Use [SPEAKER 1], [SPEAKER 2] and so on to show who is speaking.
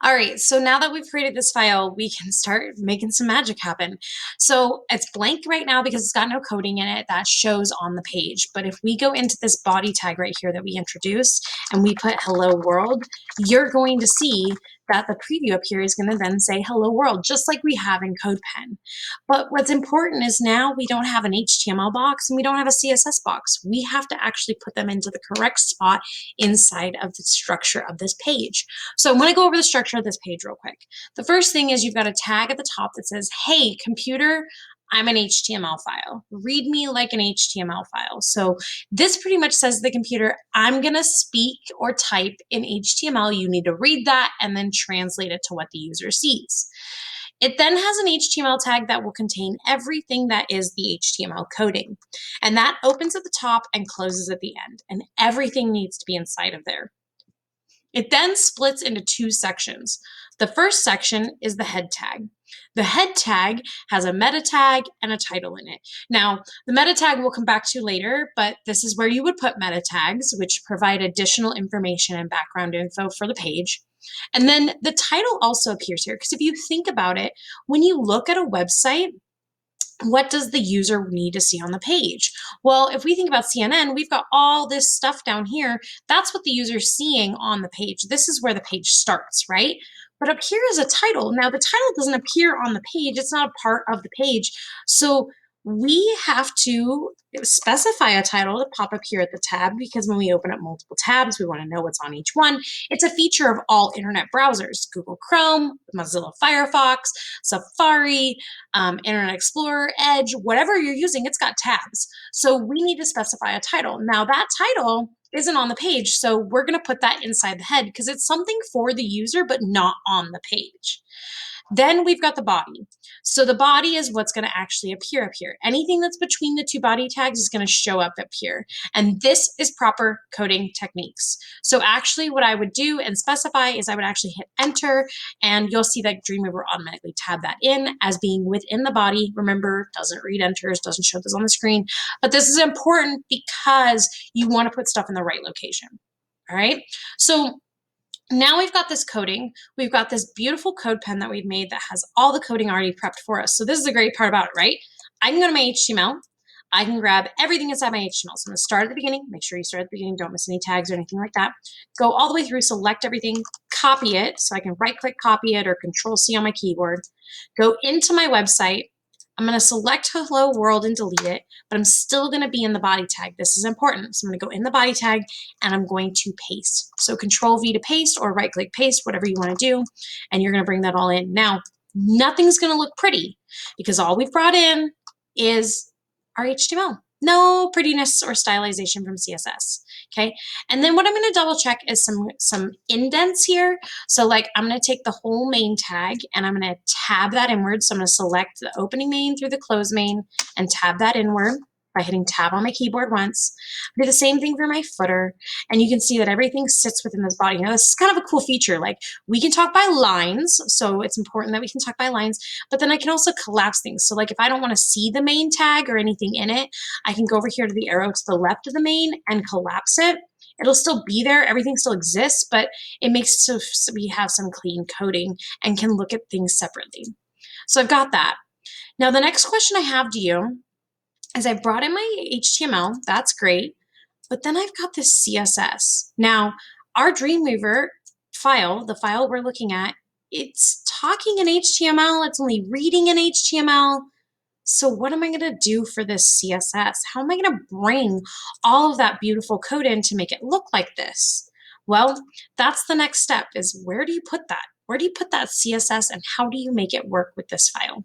[SPEAKER 1] All right, so now that we've created this file, we can start making some magic happen. So it's blank right now because it's got no coding in it that shows on the page. But if we go into this body tag right here that we introduced and we put hello world, you're going to see that the preview up here is going to then say hello world, just like we have in CodePen. But what's important is now we don't have an HTML box and we don't have a CSS box. We have to actually put them into the correct spot inside of the structure of this page. So I'm going to go over the structure of this page real quick. The first thing is you've got a tag at the top that says, hey, computer, I'm an HTML file. Read me like an HTML file. So this pretty much says to the computer, I'm going to speak or type in HTML. You need to read that and then translate it to what the user sees. It then has an HTML tag that will contain everything that is the HTML coding. And that opens at the top and closes at the end. And everything needs to be inside of there. It then splits into two sections. The first section is the head tag. The head tag has a meta tag and a title in it. Now, the meta tag we'll come back to later, but this is where you would put meta tags, which provide additional information and background info for the page. And then the title also appears here, because if you think about it, when you look at a website, what does the user need to see on the page? Well, if we think about CNN, we've got all this stuff down here. That's what the user's seeing on the page. This is where the page starts, right? But up here is a title. Now, the title doesn't appear on the page. It's not a part of the page. So we have to specify a title to pop up here at the tab, because when we open up multiple tabs, we want to know what's on each one. It's a feature of all internet browsers: Google Chrome, Mozilla Firefox, Safari, Internet Explorer, Edge, whatever you're using, it's got tabs. So we need to specify a title. Now that title isn't on the page, so we're going to put that inside the head because it's something for the user but not on the page. Then we've got the body. So the body is what's going to actually appear up here. Anything that's between the two body tags is going to show up here. And this is proper coding techniques. So actually what I would do and specify is I would actually hit enter, and you'll see that Dreamweaver automatically tab that in as being within the body. Remember, doesn't read enters, doesn't show this on the screen. But this is important because you want to put stuff in the right location. All right. So now we've got this coding. We've got this beautiful code pen that we've made that has all the coding already prepped for us. So this is the great part about it, right? I can go to my HTML. I can grab everything inside my HTML. So I'm going to start at the beginning. Make sure you start at the beginning. Don't miss any tags or anything like that. Go all the way through, select everything, copy it. So I can right-click copy it or Control-C on my keyboard. Go into my website. I'm going to select hello world and delete it, but I'm still going to be in the body tag. This is important. So I'm going to go in the body tag and I'm going to paste. So Control V to paste or right click paste, whatever you want to do. And you're going to bring that all in. Now, nothing's going to look pretty because all we've brought in is our HTML. No prettiness or stylization from CSS. Okay. And then what I'm going to double check is some indents here. So like I'm going to take the whole main tag and I'm going to tab that inward. So I'm going to select the opening main through the close main and tab that inward by hitting tab on my keyboard once. I do the same thing for my footer, and you can see that everything sits within this body. Now this is kind of a cool feature. Like we can talk by lines, so it's important that we can talk by lines, but then I can also collapse things. So like if I don't want to see the main tag or anything in it, I can go over here to the arrow to the left of the main and collapse it. It'll still be there, everything still exists, but it makes it so we have some clean coding and can look at things separately. So I've got that. Now the next question I have to you is I brought in my HTML, that's great, but then I've got this CSS. Now, our Dreamweaver file, the file we're looking at, it's talking in HTML, it's only reading in HTML. So what am I going to do for this CSS? How am I going to bring all of that beautiful code in to make it look like this? Well, that's the next step, is where do you put that? Where do you put that CSS and how do you make it work with this file?